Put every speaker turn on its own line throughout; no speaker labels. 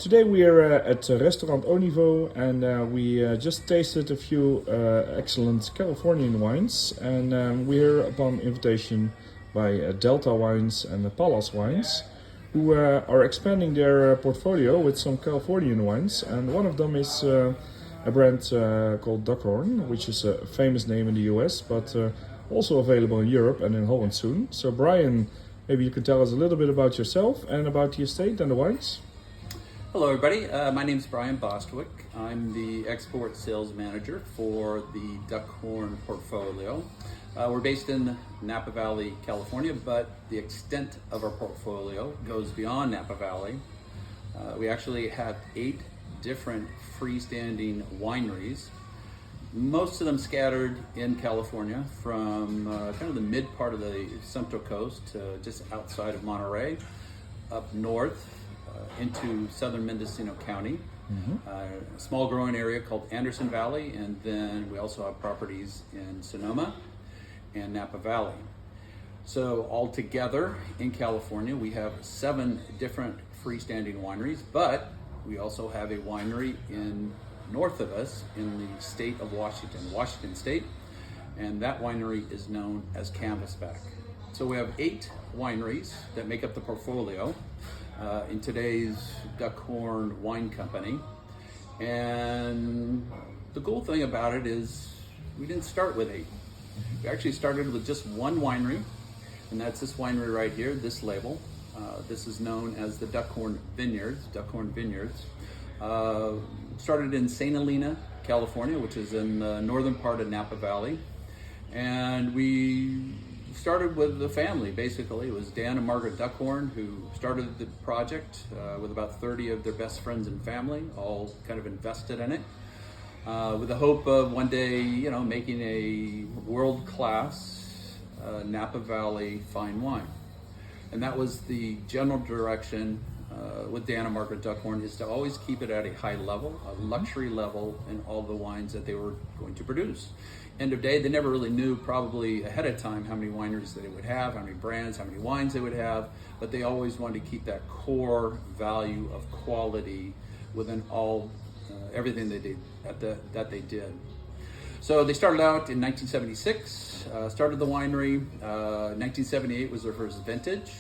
Today we are at Restaurant Au Niveau, and we just tasted a few excellent Californian wines, and we're upon invitation by Delta Wines and Pallas Wines, who are expanding their portfolio with some Californian wines, and one of them is a brand called Duckhorn, which is a famous name in the US, but also available in Europe and in Holland soon. So Brian, maybe you could tell us a little bit about yourself and about the estate and the wines.
Hello everybody, my name is Brian Bostwick. I'm the export sales manager for the Duckhorn portfolio. We're based in Napa Valley, California, but the extent of our portfolio goes beyond Napa Valley. We actually have 8 different freestanding wineries, most of them scattered in California from kind of the mid part of the Central Coast to just outside of Monterey, up north into southern Mendocino County, a small growing area called Anderson Valley, and then we also have properties in Sonoma and Napa Valley. So altogether in California we have 7 different freestanding wineries, but we also have a winery in north of us in the state of Washington State, and that winery is known as Canvasback. So we have 8 wineries that make up the portfolio in today's Duckhorn Wine Company. And the cool thing about it is we didn't start with 8. We actually started with just one winery, and that's this winery right here, this label. This is known as the Duckhorn Vineyards. Started in St. Helena, California, which is in the northern part of Napa Valley. And we started with the family, basically. It was Dan and Margaret Duckhorn who started the project with about 30 of their best friends and family, all kind of invested in it, with the hope of one day, making a world-class Napa Valley fine wine. And that was the general direction with Dan and Margaret Duckhorn, is to always keep it at a high level, a luxury level in all the wines that they were going to produce. End of day, they never really knew probably ahead of time how many wineries that they would have, how many brands, how many wines they would have, but they always wanted to keep that core value of quality within everything they did that they did. So they started out in 1976, started the winery. 1978 was their first vintage.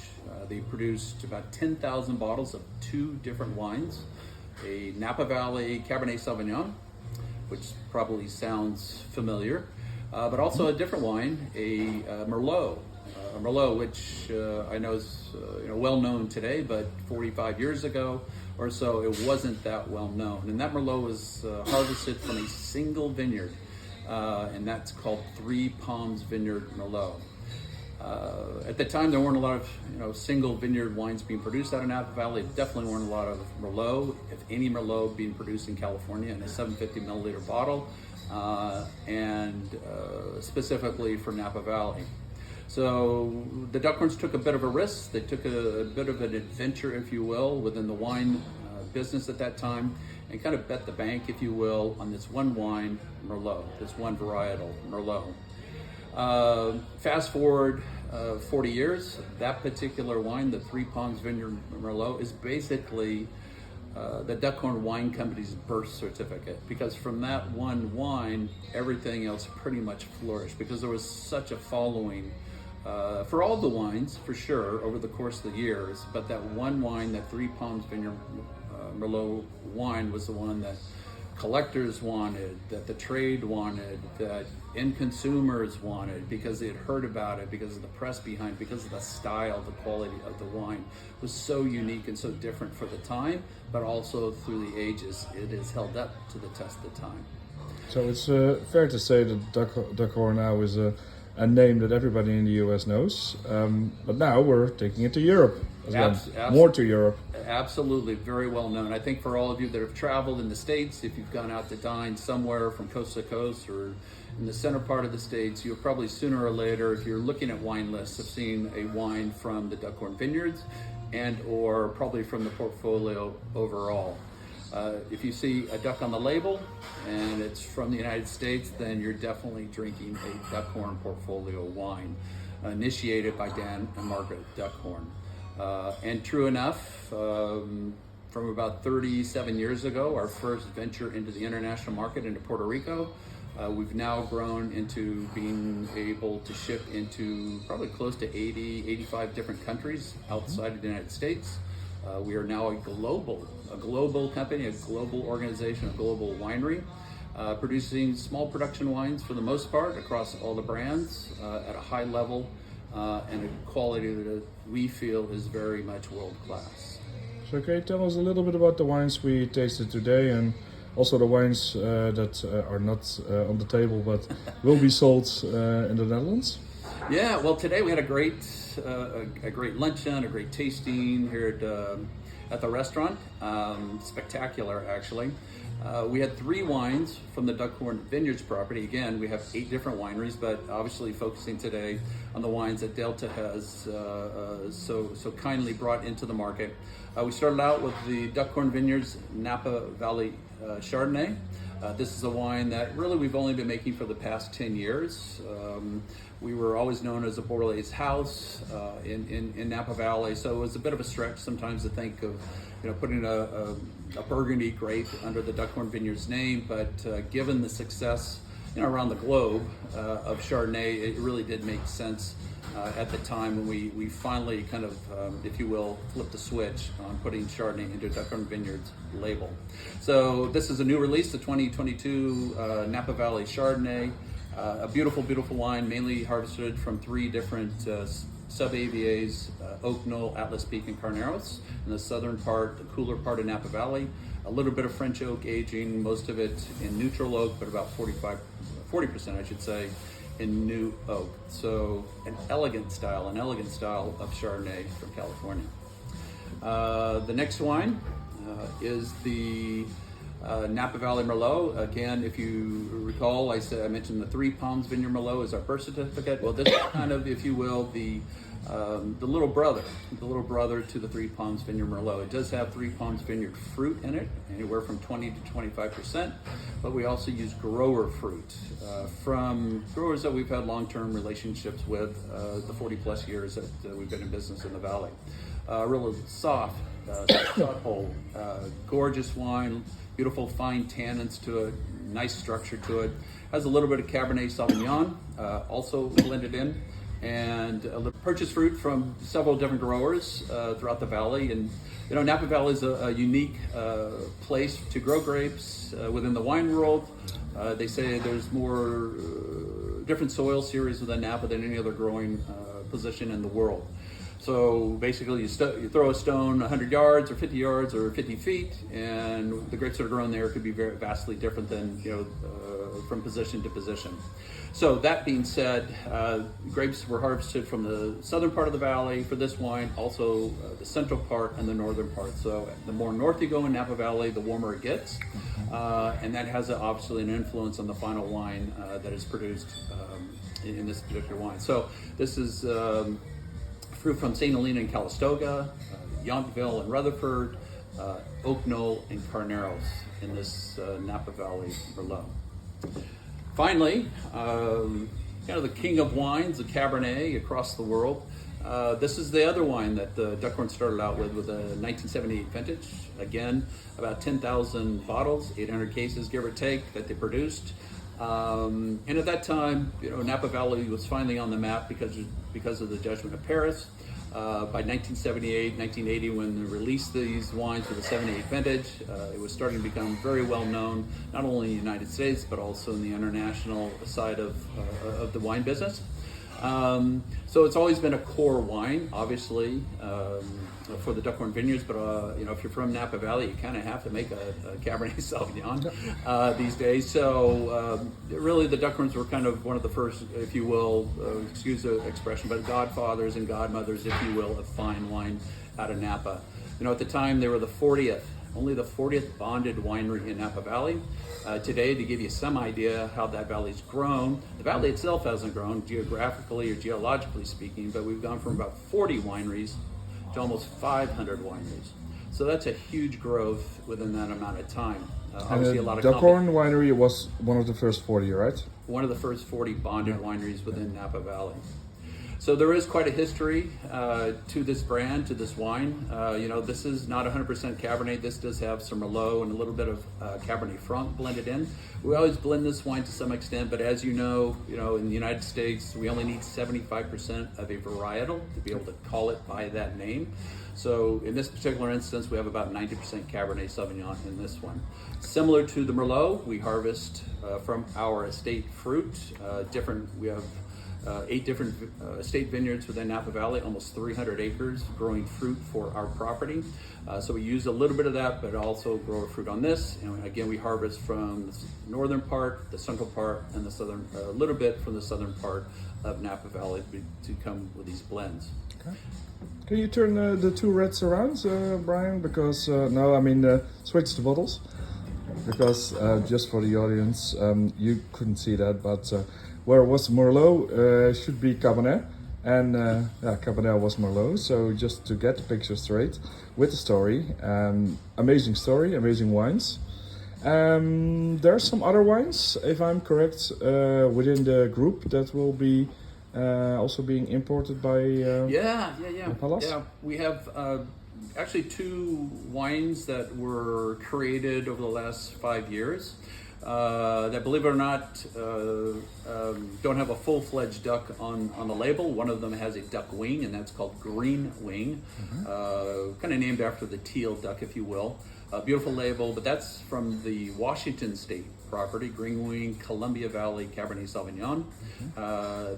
They produced about 10,000 bottles of 2 different wines, a Napa Valley Cabernet Sauvignon, which probably sounds familiar, but also a different wine, a Merlot. Which I know is well known today, but 45 years ago or so, it wasn't that well known. And that Merlot was harvested from a single vineyard, and that's called Three Palms Vineyard Merlot. At the time, there weren't a lot of single vineyard wines being produced out of Napa Valley. There definitely weren't a lot of Merlot, if any Merlot, being produced in California in a 750 milliliter bottle, and specifically for Napa Valley. So the Duckhorns took a bit of a risk. They took a bit of an adventure, if you will, within the wine business at that time, and kind of bet the bank, if you will, on this one wine, Merlot, this one varietal, Merlot. Fast forward 40 years, that particular wine, the Three Palms Vineyard Merlot, is basically the Duckhorn Wine Company's birth certificate, because from that one wine, everything else pretty much flourished, because there was such a following for all the wines, for sure, over the course of the years. But that one wine, that Three Palms Vineyard Merlot wine, was the one that collectors wanted, that the trade wanted, that end consumers wanted, because they had heard about it, because of the press behind it, because of the style, the quality of the wine was so unique and so different for the time, but also through the ages, it has held up to the test of time.
So it's fair to say that Duckhorn now is a name that everybody in the US knows, but now we're taking it to Europe as well, more to Europe.
Absolutely, very well known. I think for all of you that have traveled in the States, if you've gone out to dine somewhere from coast to coast or in the center part of the States, you'll probably sooner or later, if you're looking at wine lists, have seen a wine from the Duckhorn Vineyards and or probably from the portfolio overall. If you see a duck on the label and it's from the United States, then you're definitely drinking a Duckhorn portfolio wine, initiated by Dan and Margaret Duckhorn. And true enough, from about 37 years ago, our first venture into the international market into Puerto Rico. We've now grown into being able to ship into probably close to 80, 85 different countries outside of the United States. We are now a global company, a global organization, a global winery, producing small production wines for the most part across all the brands at a high level and a quality that we feel is very much world class.
So can you tell us a little bit about the wines we tasted today, and also the wines that are not on the table but will be sold in the Netherlands?
Yeah, well, today we had a great luncheon, a great tasting here at the restaurant. Spectacular, actually. We had 3 wines from the Duckhorn Vineyards property. Again, we have 8 different wineries, but obviously focusing today on the wines that Delta has so kindly brought into the market. We started out with the Duckhorn Vineyards Napa Valley Chardonnay. This is a wine that really we've only been making for the past 10 years. We were always known as a Bordelais house in Napa Valley, so it was a bit of a stretch sometimes to think of putting a Burgundy grape under the Duckhorn Vineyards name, but given the success around the globe of Chardonnay, it really did make sense at the time when we finally kind of, if you will, flipped the switch on putting Chardonnay into Duckhorn Vineyards label. So this is a new release, the 2022 Napa Valley Chardonnay. A beautiful, beautiful wine, mainly harvested from 3 different sub-AVAs, Oak Knoll, Atlas Peak, and Carneros, in the southern part, the cooler part of Napa Valley. A little bit of French oak aging, most of it in neutral oak, but about 40% I should say, in new oak. So an elegant style of Chardonnay from California. The next wine is the Napa Valley Merlot. Again, if you recall, I mentioned the 3 Palms Vineyard Merlot is our birth certificate. Well, this is kind of, if you will, the little brother to the 3 Palms Vineyard Merlot. It does have 3 Palms Vineyard fruit in it, anywhere from 20 to 25%, but we also use grower fruit from growers that we've had long-term relationships with the 40 plus years that we've been in business in the valley. Real soft, thoughtful, gorgeous wine, beautiful fine tannins to it, nice structure to it. Has a little bit of Cabernet Sauvignon also blended in, and purchased fruit from several different growers throughout the valley. And Napa Valley is a unique place to grow grapes within the wine world. They say there's more different soil series within Napa than any other growing position in the world. So basically you throw a stone 100 yards or 50 yards or 50 feet, and the grapes that are grown there could be very vastly different than from position to position. So that being said, grapes were harvested from the southern part of the valley for this wine, also the central part and the northern part. So the more north you go in Napa Valley, the warmer it gets, and that has obviously an influence on the final wine that is produced in this particular wine. So this is fruit from St. Helena and Calistoga, Yountville and Rutherford, Oak Knoll and Carneros in this Napa Valley Merlot. Finally, the king of wines, the Cabernet across the world. This is the other wine that Duckhorn started out with a 1978 vintage. Again, about 10,000 bottles, 800 cases, give or take, that they produced. And at that time, Napa Valley was finally on the map because of the judgment of Pallas. By 1978, 1980, when they released these wines for the 78 vintage, it was starting to become very well known, not only in the United States, but also in the international side of the wine business. So it's always been a core wine, obviously, for the Duckhorn Vineyards, but if you're from Napa Valley, you kind of have to make a Cabernet Sauvignon these days. So really the Duckhorns were kind of one of the first, if you will, excuse the expression, but godfathers and godmothers, if you will, of fine wine out of Napa. At the time they were only the 40th bonded winery in Napa Valley. Today, to give you some idea how that valley's grown, the valley itself hasn't grown geographically or geologically speaking, but we've gone from about 40 wineries to almost 500 wineries. So that's a huge growth within that amount of time. Obviously, a lot of
Duckhorn Winery was one of the first 40, right?
One of the first 40 bonded wineries within Napa Valley. So there is quite a history to this brand, to this wine. This is not 100% Cabernet. This does have some Merlot and a little bit of Cabernet Franc blended in. We always blend this wine to some extent, but as you know, in the United States, we only need 75% of a varietal to be able to call it by that name. So in this particular instance, we have about 90% Cabernet Sauvignon in this one. Similar to the Merlot, we harvest from our estate fruit. We have 8 different estate vineyards within Napa Valley, almost 300 acres growing fruit for our property. So we use a little bit of that, but also grow fruit on this. And again, we harvest from the northern part, the central part, and the southern, a little bit from the southern part of Napa Valley to come with these blends.
Okay. Can you turn the 2 reds around, Brian? Because switch the bottles. Because just for the audience, you couldn't see that, but where was Merlot should be Cabernet, and Cabernet was Merlot. So just to get the picture straight with the story, amazing story, amazing wines. There are some other wines, if I'm correct, within the group that will be also being imported by Pallas.
Yeah, we have actually 2 wines that were created over the last 5 years. That, believe it or not, don't have a full-fledged duck on the label. One of them has a duck wing, and that's called Greenwing, kind of named after the teal duck, if you will. Beautiful label, but that's from the Washington State property, Greenwing, Columbia Valley Cabernet Sauvignon,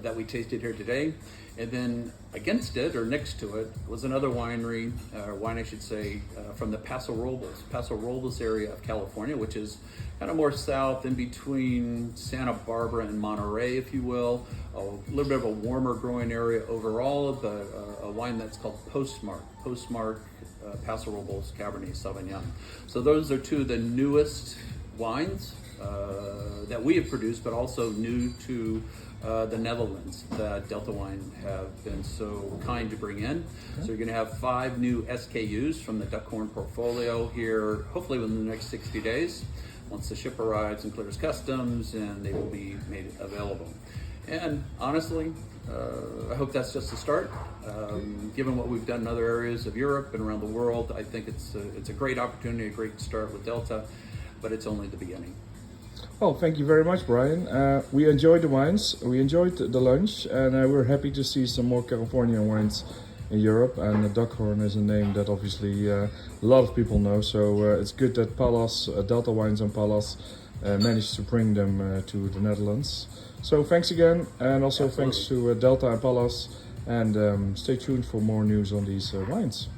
that we tasted here today. And then against it, or next to it, was another winery, wine I should say, from the Paso Robles area of California, which is kind of more south in between Santa Barbara and Monterey, if you will. A little bit of a warmer growing area overall, but a wine that's called Postmark, Paso Robles Cabernet Sauvignon. So those are 2 of the newest wines that we have produced, but also new to the Netherlands that Delta Wine have been so kind to bring in. So you're going to have 5 new SKUs from the Duckhorn portfolio here, hopefully within the next 60 days, once the ship arrives and clears customs, and they will be made available. And honestly, I hope that's just the start. Given what we've done in other areas of Europe and around the world, I think it's a great opportunity, a great start with Delta, but it's only the beginning.
Well, thank you very much, Brian. We enjoyed the wines, we enjoyed the lunch, and we're happy to see some more Californian wines in Europe. And Duckhorn is a name that obviously a lot of people know, so it's good that Pallas, Delta Wines and Pallas managed to bring them to the Netherlands. So thanks again, and also thanks to Delta and Pallas, and stay tuned for more news on these wines.